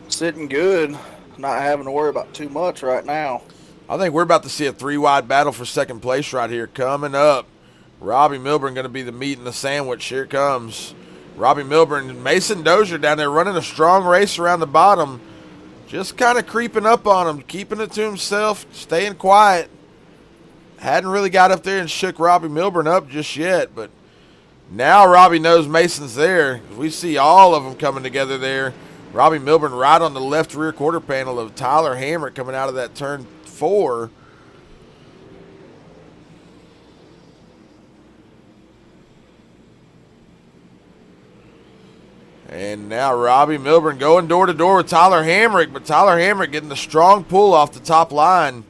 sitting good, not having to worry about too much right now. I think we're about to see a 3-wide battle for second place right here coming up. Robbie Milburn going to be the meat in the sandwich. Here comes Robbie Milburn. Mason Dozier down there running a strong race around the bottom. Just kind of creeping up on him, keeping it to himself, staying quiet. Hadn't really got up there and shook Robbie Milburn up just yet, but now Robbie knows Mason's there. We see all of them coming together there. Robbie Milburn right on the left rear quarter panel of Tyler Hamrick coming out of that turn 4. And now Robbie Milburn going door to door with Tyler Hamrick, but Tyler Hamrick getting the strong pull off the top line.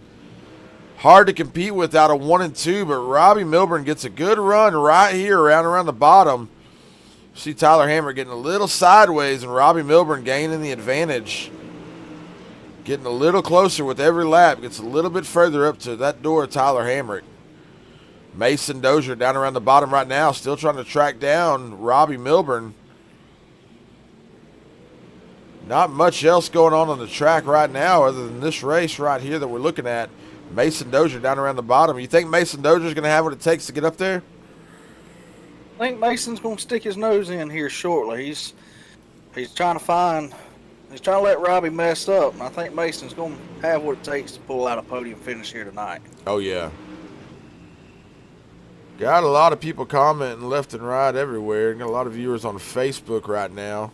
Hard to compete with out of 1 and 2, but Robbie Milburn gets a good run right here around the bottom. See Tyler Hamrick getting a little sideways and Robbie Milburn gaining the advantage. Getting a little closer with every lap, gets a little bit further up to that door of Tyler Hamrick. Mason Dozier down around the bottom right now, still trying to track down Robbie Milburn. Not much else going on the track right now other than this race right here that we're looking at. Mason Dozier down around the bottom. You think Mason Dozier's going to have what it takes to get up there? I think Mason's going to stick his nose in here shortly. He's trying to let Robbie mess up, and I think Mason's going to have what it takes to pull out a podium finish here tonight. Oh, yeah. Got a lot of people commenting left and right everywhere. Got a lot of viewers on Facebook right now.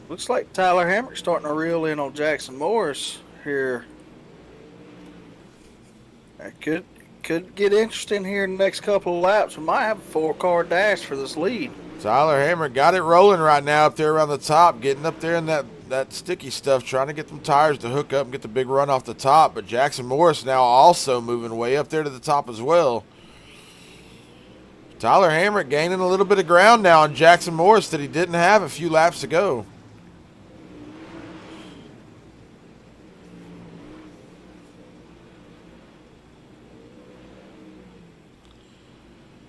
Looks like Tyler Hamrick's starting to reel in on Jackson Morris here. That could get interesting here in the next couple of laps. We might have a 4-car dash for this lead. Tyler Hamrick got it rolling right now up there around the top, getting up there in that sticky stuff, trying to get them tires to hook up and get the big run off the top. But Jackson Morris now also moving way up there to the top as well. Tyler Hamrick gaining a little bit of ground now on Jackson Morris that he didn't have a few laps ago.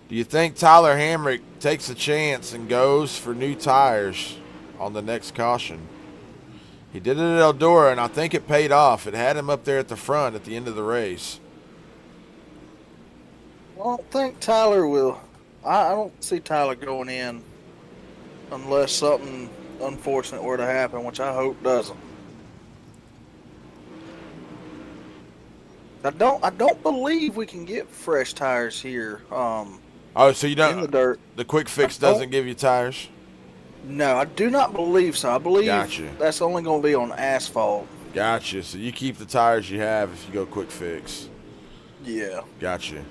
Do you think Tyler Hamrick takes a chance and goes for new tires on the next caution? He did it at Eldora, and I think it paid off. It had him up there at the front at the end of the race. I don't think Tyler will. I don't see Tyler going in unless something unfortunate were to happen, which I hope doesn't. I don't believe we can get fresh tires here. Oh, so you don't? In the dirt. The quick fix doesn't give you tires? No, I do not believe so. I believe Gotcha. That's only going to be on asphalt. Gotcha. So you keep the tires you have if you go quick fix. Yeah. Gotcha.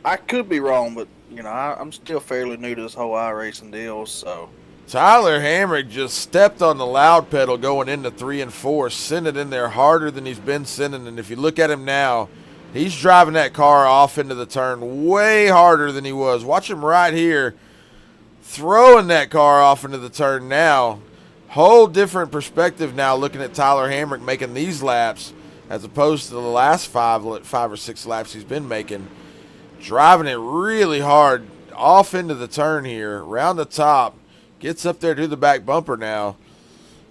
I could be wrong, but I'm still fairly new to this whole iRacing deal, so. Tyler Hamrick just stepped on the loud pedal going into 3 and 4, sent it in there harder than he's been sending. And if you look at him now, he's driving that car off into the turn way harder than he was. Watch him right here throwing that car off into the turn now. Whole different perspective now looking at Tyler Hamrick making these laps as opposed to the last 5 or 6 laps he's been making. Driving it really hard off into the turn here, around the top. Gets up there to the back bumper now.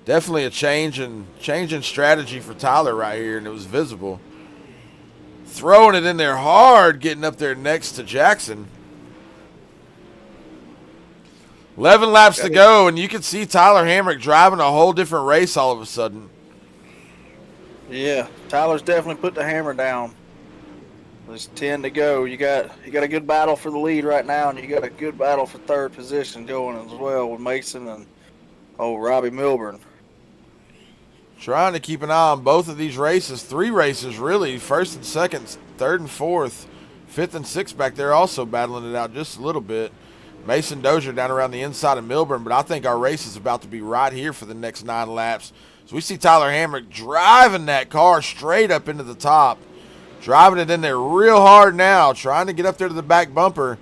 Definitely a change in strategy for Tyler right here, and it was visible. Throwing it in there hard, getting up there next to Jackson. 11 laps to go, and you can see Tyler Hamrick driving a whole different race all of a sudden. Yeah, Tyler's definitely put the hammer down. There's 10 to go. You got a good battle for the lead right now, and you got a good battle for third position going as well with Mason and Robbie Milburn. Trying to keep an eye on both of these races. 3 races, really. First and second, third and fourth. 5th and 6th back there also battling it out just a little bit. Mason Dozier down around the inside of Milburn, but I think our race is about to be right here for the next 9 laps. So we see Tyler Hamrick driving that car straight up into the top. Driving it in there real hard now, trying to get up there to the back bumper,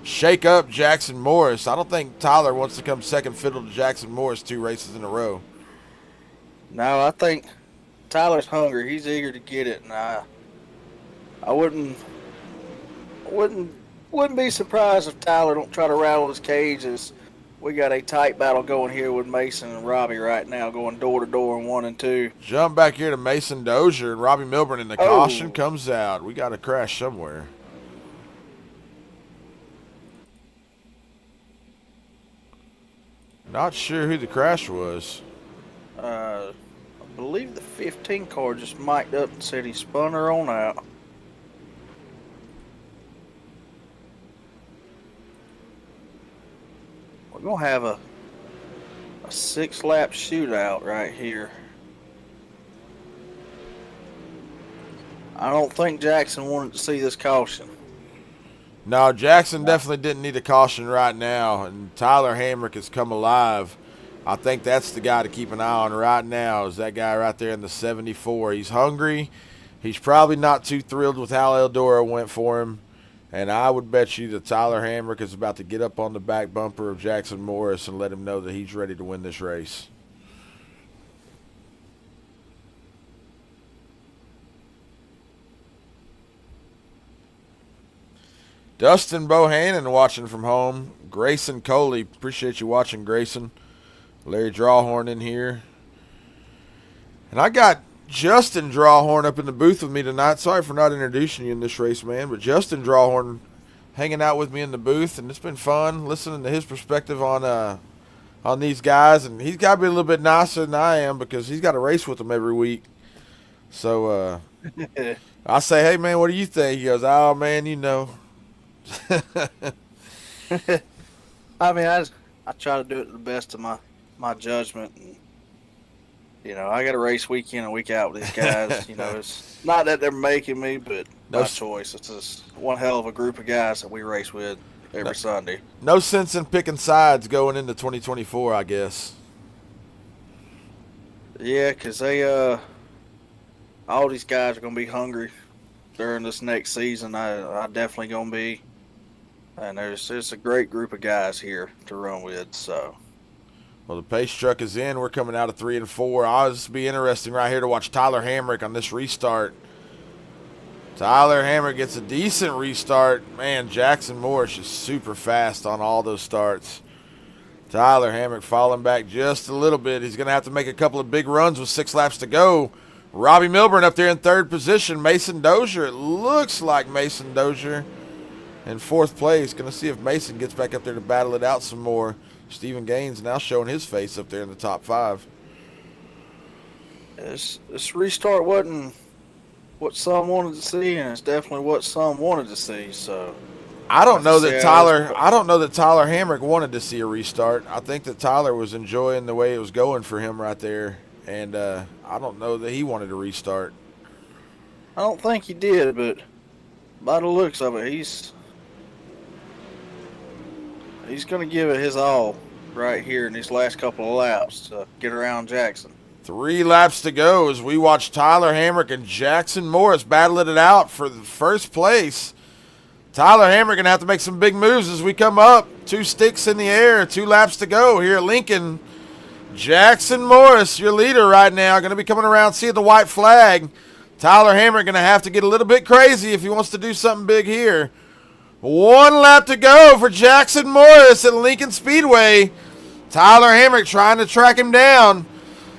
shake up Jackson Morris. I don't think Tyler wants to come second fiddle to Jackson Morris 2 races in a row. No, I think Tyler's hungry. He's eager to get it, and I I wouldn't wouldn't be surprised if Tyler don't try to rattle his cage. As we got a tight battle going here with Mason and Robbie right now, going door to door in 1 and 2. Jump back here to Mason Dozier and Robbie Milburn, and the caution Oh, comes out. We got a crash somewhere. Not sure who the crash was. I believe the 15 car just mic'd up and said he spun her on out. We're gonna have a 6-lap shootout right here. I don't think Jackson wanted to see this caution. No, Jackson definitely didn't need a caution right now, and Tyler Hamrick has come alive. I think that's the guy to keep an eye on right now, is that guy right there in the 74. He's hungry. He's probably not too thrilled with how Eldora went for him, and I would bet you that Tyler Hamrick is about to get up on the back bumper of Jackson Morris and let him know that he's ready to win this race. Dustin Bohannon watching from home. Grayson Coley, appreciate you watching, Grayson. Larry Drawhorn in here. And I got Justin Drawhorn up in the booth with me tonight. Sorry for not introducing you in this race, man. But Justin Drawhorn hanging out with me in the booth, and it's been fun listening to his perspective on these guys. And he's got to be a little bit nicer than I am because he's got to race with them every week. So I say, hey, man, what do you think? He goes, oh, man, you know. I mean, I try to do it to the best of my judgment. And, you know, I got a race week in and week out with these guys. You know, it's not that they're making me, but by choice. It's just one hell of a group of guys that we race with every Sunday. No sense in picking sides going into 2024, I guess. Yeah, because all these guys are going to be hungry during this next season. I definitely going to be. And there's a great group of guys here to run with. So, well, the pace truck is in. We're coming out of 3 and 4. This will be interesting right here to watch Tyler Hamrick on this restart. Tyler Hamrick gets a decent restart. Man, Jackson Morris is super fast on all those starts. Tyler Hamrick falling back just a little bit. He's going to have to make a couple of big runs with 6 laps to go. Robbie Milburn up there in 3rd position. Mason Dozier. It looks like Mason Dozier in 4th place. Going to see if Mason gets back up there to battle it out some more. Stephen Gaines now showing his face up there in the top 5. This restart wasn't what some wanted to see, and it's definitely what some wanted to see. So I don't know that Tyler Hamrick wanted to see a restart. I think that Tyler was enjoying the way it was going for him right there, and I don't know that he wanted to restart. I don't think he did, but by the looks of it, he's going to give it his all right here in these last couple of laps to get around Jackson. 3 laps to go as we watch Tyler Hamrick and Jackson Morris battling it out for the 1st place. Tyler Hamrick going to have to make some big moves as we come up. 2 sticks in the air, 2 laps to go here at Lincoln. Jackson Morris, your leader right now, going to be coming around seeing the white flag. Tyler Hamrick going to have to get a little bit crazy if he wants to do something big here. 1 lap to go for Jackson Morris at Lincoln Speedway. Tyler Hamrick trying to track him down.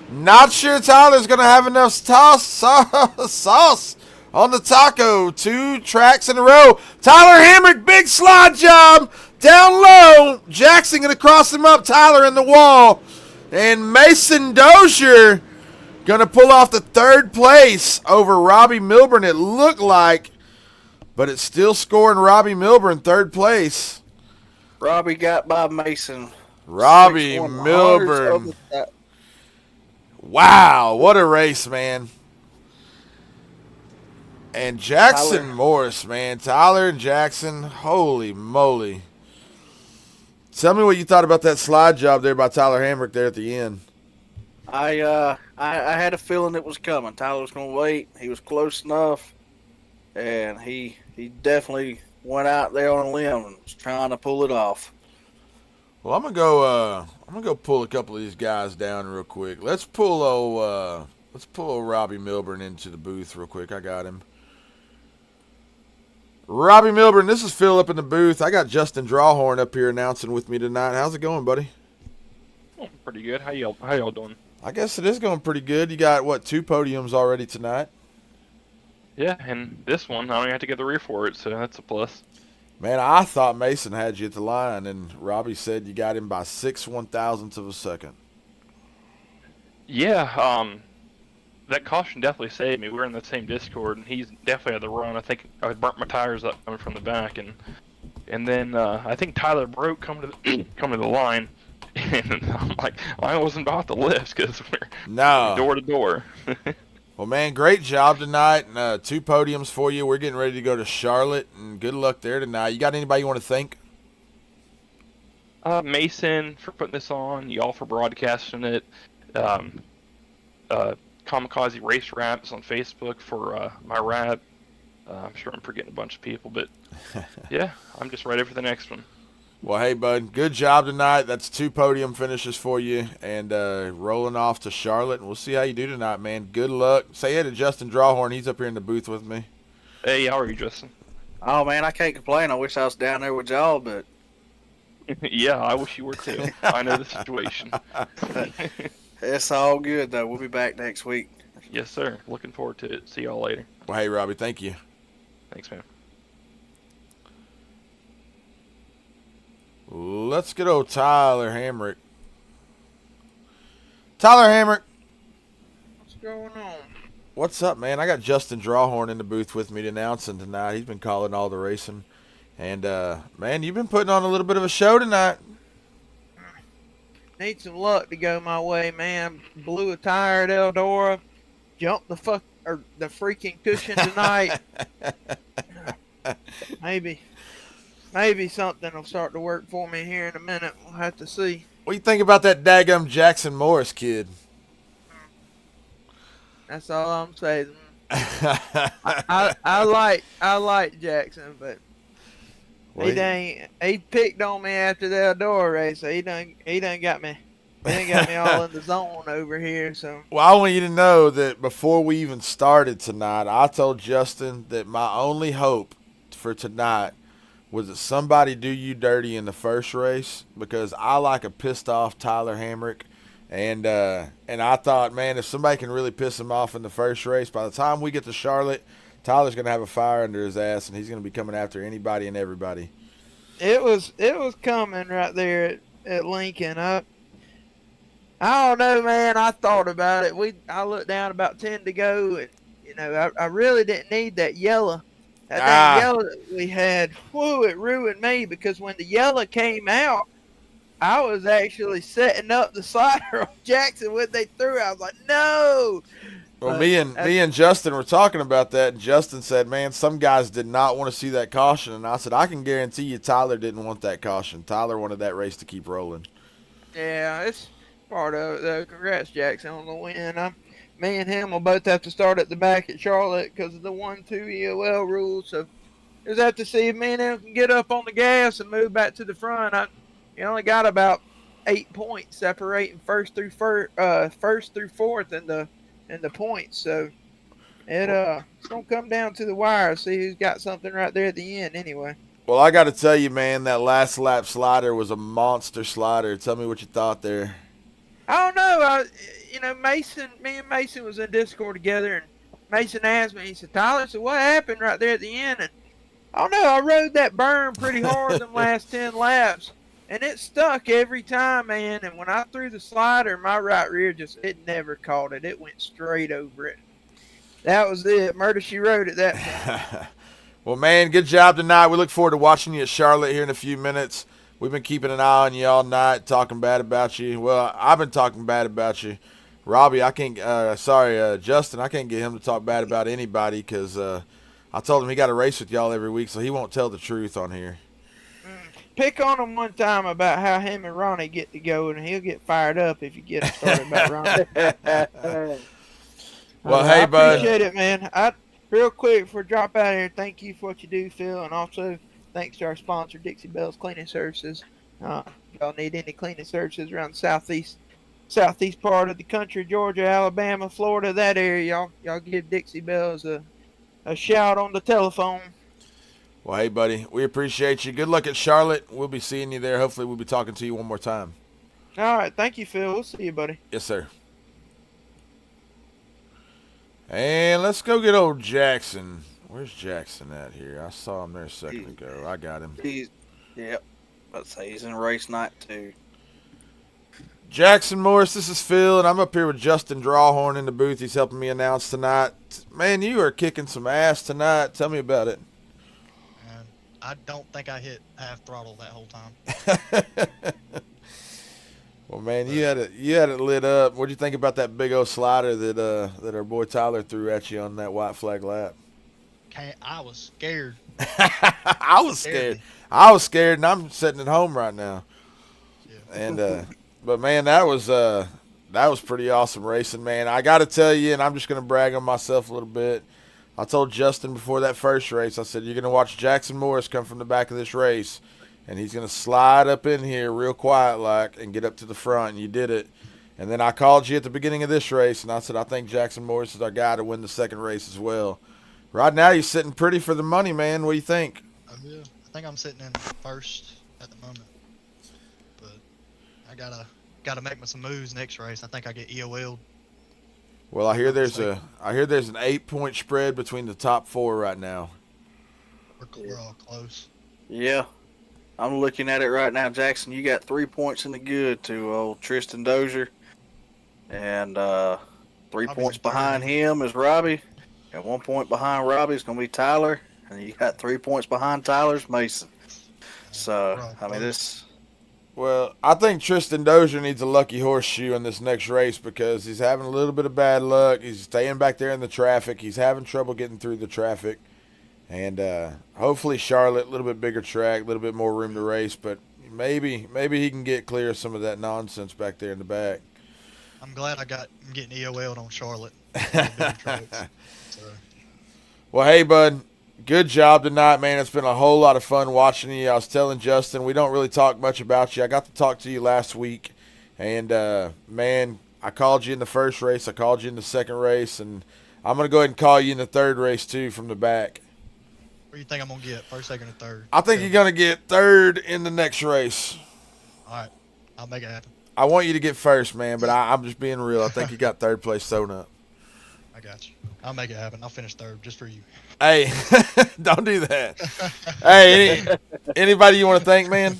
Not sure Tyler's going to have enough sauce on the taco. 2 tracks in a row. Tyler Hamrick, big slide job down low. Jackson going to cross him up. Tyler in the wall. And Mason Dozier going to pull off the 3rd place over Robbie Milburn, it looked like. But it's still scoring Robbie Milburn 3rd place. Robbie got by Mason. Robbie Milburn. Wow, what a race, man. And Jackson Morris, man. Tyler and Jackson, holy moly. Tell me what you thought about that slide job there by Tyler Hamrick there at the end. I had a feeling it was coming. Tyler was going to wait. He was close enough. And he definitely went out there on a limb and was trying to pull it off. Well, I'm gonna go pull a couple of these guys down real quick. Let's pull Robbie Milburn into the booth real quick. I got him. Robbie Milburn, this is Phil up in the booth. I got Justin Drawhorn up here announcing with me tonight. How's it going, buddy? Oh, pretty good. How y'all doing? I guess it is going pretty good. You got, what, 2 podiums already tonight? Yeah, and this one, I don't even have to get the rear for it, so that's a plus. Man, I thought Mason had you at the line, and Robbie said you got him by 6/1000ths of a second. Yeah, that caution definitely saved me. We were in the same Discord, and he's definitely had the run. I think I burnt my tires up coming from the back, and then I think Tyler broke coming to the line, and I'm like, I wasn't about to lift because we're door to door. Well, man, great job tonight, and 2 podiums for you. We're getting ready to go to Charlotte, and good luck there tonight. You got anybody you want to thank? Mason for putting this on, y'all for broadcasting it, Kamikaze Race Raps on Facebook for my rap. I'm sure I'm forgetting a bunch of people, but yeah, I'm just ready for the next one. Well, hey, bud, good job tonight. That's 2 podium finishes for you, and rolling off to Charlotte, and we'll see how you do tonight, man. Good luck. Say hey to Justin Drawhorn. He's up here in the booth with me. Hey, how are you, Justin? Oh, man, I can't complain. I wish I was down there with y'all, but Yeah, I wish you were too. I know the situation. it's all good, though. We'll be back next week. Yes, sir. Looking forward to it. See y'all later. Well, hey, Robbie, thank you. Thanks, man. Let's get old Tyler Hamrick. Tyler Hamrick. What's going on? What's up, man? I got Justin Drawhorn in the booth with me announcing tonight. He's been calling all the racing. And, man, you've been putting on a little bit of a show tonight. Need some luck to go my way, man. Blew a tire at Eldora. Jumped the freaking cushion tonight. Maybe something will start to work for me here in a minute. We'll have to see. What do you think about that daggum Jackson Morris kid? That's all I'm saying. I like Jackson, but Well, he picked on me after the Eldora race, so he done got me. He done got me all in the zone over here. So Well, I want you to know that before we even started tonight, I told Justin that my only hope for tonight was that somebody do you dirty in the first race, because I like a pissed off Tyler Hamrick, and I thought, man, if somebody can really piss him off in the first race, by the time we get to Charlotte, Tyler's gonna have a fire under his ass, and he's gonna be coming after anybody and everybody. it was coming right there at Lincoln. I don't know, man. I thought about it. I looked down about 10 to go, and I really didn't need that yellow. That dang yellow that we had, whoo, it ruined me, because when the yellow came out, I was actually setting up the slider on Jackson when they threw it. I was like, no. Well, me and Justin were talking about that, and Justin said, man, some guys did not want to see that caution, and I said, I can guarantee you Tyler didn't want that caution. Tyler wanted that race to keep rolling. Yeah, it's part of it, though. Congrats, Jackson, on the win. Me and him will both have to start at the back at Charlotte because of the 1-2 EOL rules. So we'll have to see if me and him can get up on the gas and move back to the front. You only got about 8 points separating first through fourth in the points. So it's gonna come down to the wire. See who's got something right there at the end. Anyway. Well, I got to tell you, man, that last lap slider was a monster slider. Tell me what you thought there. I don't know. Me and Mason was in Discord together, and Mason asked me, he said, Tyler, so what happened right there at the end? And I don't know, I rode that berm pretty hard them last 10 laps, and it stuck every time, man. And when I threw the slider, my right rear it never caught it. It went straight over it. That was it. Murder she rode at that point. Well, man, good job tonight. We look forward to watching you at Charlotte here in a few minutes. We've been keeping an eye on you all night, talking bad about you. Well, I've been talking bad about you. Robbie, Justin, I can't get him to talk bad about anybody because I told him he got to race with y'all every week, so he won't tell the truth on here. Pick on him one time about how him and Ronnie get to go, and he'll get fired up if you get him started about Ronnie. Well, hey, I bud. appreciate it, man. Real quick before I drop out of here, thank you for what you do, Phil, and also thanks to our sponsor, Dixie Bells Cleaning Services. If y'all need any cleaning services around the southeast part of the country, Georgia, Alabama, Florida, that area, y'all give Dixie Bells a shout on the telephone. Well, hey, buddy, we appreciate you. Good luck at Charlotte. We'll be seeing you there. Hopefully, we'll be talking to you one more time. All right, thank you, Phil. We'll see you, buddy. Yes, sir. And let's go get old Jackson. Where's Jackson at here? I saw him there a second ago. I got him. Yep. Let's say he's in race night 2. Jackson Morris, this is Phil, and I'm up here with Justin Drawhorn in the booth. He's helping me announce tonight. Man, you are kicking some ass tonight. Tell me about it. I don't think I hit half throttle that whole time. Well, man, you had it lit up. What'd you think about that big old slider that our boy Tyler threw at you on that white flag lap? I was scared. I was scared. I was scared, and I'm sitting at home right now. Yeah. And but man, that was pretty awesome racing, man. I got to tell you, and I'm just gonna brag on myself a little bit. I told Justin before that first race, I said, you're going to watch Jackson Morris come from the back of this race, and he's going to slide up in here real quiet like and get up to the front, and you did it. And then I called you at the beginning of this race, and I said, I think Jackson Morris is our guy to win the second race as well. Right now, you're sitting pretty for the money, man. What do you think? Yeah, I think I'm sitting in first at the moment. But I gotta make some moves next race. I think I get EOL'd. Well, I hear there's an 8-point spread between the top 4 right now. We're all close. Yeah. I'm looking at it right now, Jackson. You got 3 points in the good to old Tristan Dozier. And 3 points behind him is Robbie. And 1 point behind Robbie is going to be Tyler. And you got 3 points behind Tyler's Mason. So, I mean, this... Well, I think Tristan Dozier needs a lucky horseshoe in this next race because he's having a little bit of bad luck. He's staying back there in the traffic. He's having trouble getting through the traffic. And hopefully Charlotte, a little bit bigger track, a little bit more room to race. But maybe he can get clear of some of that nonsense back there in the back. I'm glad I'm getting EOL'd on Charlotte. So. Well, hey, bud. Good job tonight, man. It's been a whole lot of fun watching you. I was telling Justin, we don't really talk much about you. I got to talk to you last week. And, man, I called you in the first race. I called you in the second race. And I'm going to go ahead and call you in the third race, too, from the back. What do you think I'm going to get, first, second, or third? I think you're going to get third in the next race. All right. I'll make it happen. I want you to get first, man, but I'm just being real. I think you got third place sewn up. I got you. I'll make it happen. I'll finish third just for you. Hey, don't do that. Hey, anybody you want to thank, man?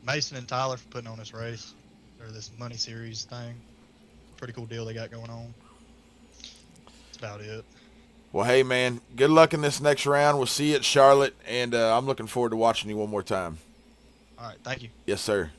Mason and Tyler for putting on this race, or this money series thing. Pretty cool deal they got going on. That's about it. Well, hey, man, good luck in this next round. We'll see you at Charlotte, and I'm looking forward to watching you one more time. All right, thank you. Yes, sir.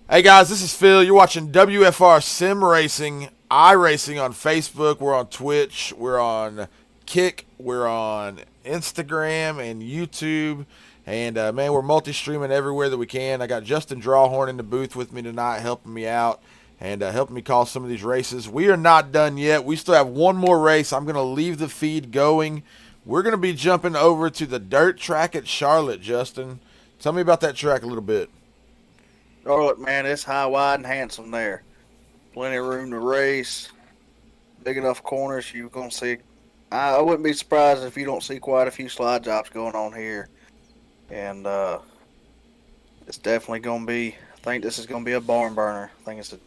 Hey, guys, this is Phil. You're watching WFR Sim Racing, iRacing on Facebook. We're on Twitch. We're on Kick. We're on Instagram and YouTube. And, man, we're multi-streaming everywhere that we can. I got Justin Drawhorn in the booth with me tonight helping me out and helping me call some of these races. We are not done yet. We still have one more race. I'm going to leave the feed going. We're going to be jumping over to the dirt track at Charlotte, Justin. Tell me about that track a little bit. Charlotte, man, it's high, wide, and handsome there. Plenty of room to race. Big enough corners. You're going to see. I wouldn't be surprised if you don't see quite a few slide jobs going on here. And it's definitely going to be, I think this is going to be a barn burner. I think it's a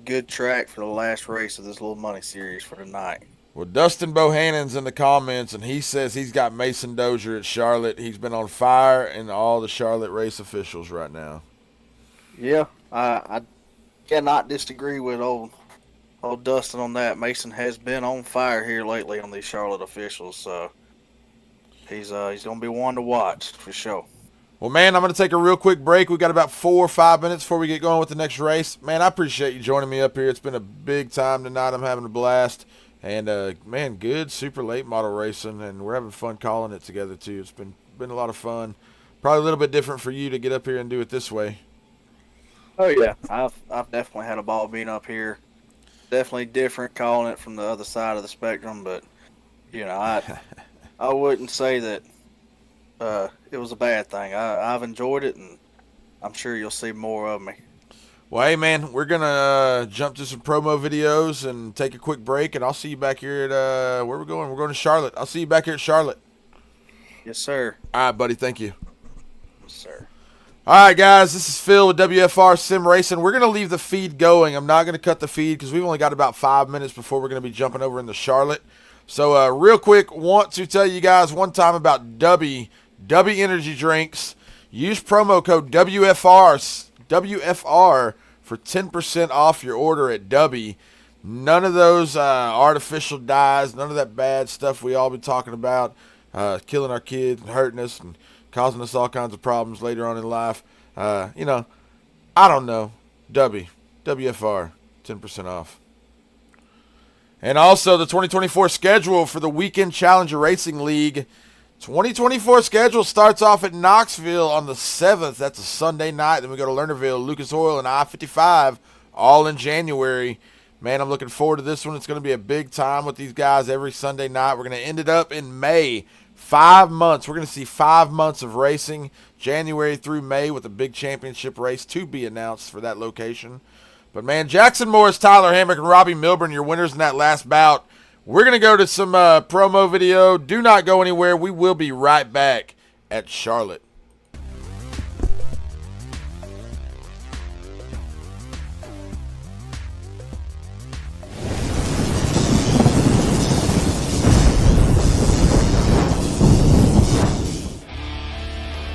good track for the last race of this little money series for tonight. Well, Dustin Bohannon's in the comments, and he says he's got Mason Dozier at Charlotte. He's been on fire in all the Charlotte race officials right now. Yeah, I cannot disagree with old Dustin on that. Mason has been on fire here lately on these Charlotte officials, so he's going to be one to watch for sure. Well, man, I'm going to take a real quick break. We got about 4 or 5 minutes before we get going with the next race. Man, I appreciate you joining me up here. It's been a big time tonight. I'm having a blast. And, man, good super late model racing, and we're having fun calling it together, too. It's been a lot of fun. Probably a little bit different for you to get up here and do it this way. Oh, yeah. I've definitely had a ball being up here. Definitely different calling it from the other side of the spectrum, but, you know, I wouldn't say that it was a bad thing. I've enjoyed it, and I'm sure you'll see more of me. Well, hey, man, we're going to jump to some promo videos and take a quick break, and I'll see you back here at, where we're going? We're going to Charlotte. I'll see you back here at Charlotte. Yes, sir. All right, buddy. Thank you. Yes, sir. All right, guys, this is Phil with WFR Sim Racing. We're going to leave the feed going. I'm not going to cut the feed because we've only got about 5 minutes before we're going to be jumping over into Charlotte. So, real quick, want to tell you guys one time about W Energy Drinks. Use promo code WFR for 10% off your order at W. None of those artificial dyes, none of that bad stuff we all been talking about, killing our kids and hurting us and causing us all kinds of problems later on in life. I don't know. WFR, 10% off. And also the 2024 schedule for the Weekend Challenger Racing League. 2024 schedule starts off at Knoxville on the 7th. That's a Sunday night. Then we go to Lernerville, Lucas Oil, and I-55, all in January. Man, I'm looking forward to this one. It's going to be a big time with these guys every Sunday night. We're going to end it up in May. 5 months. We're going to see 5 months of racing, January through May, with a big championship race to be announced for that location. But, man, Jackson Morris, Tyler Hamrick, and Robbie Milburn, your winners in that last bout. We're going to go to some promo video. Do not go anywhere. We will be right back at Charlotte.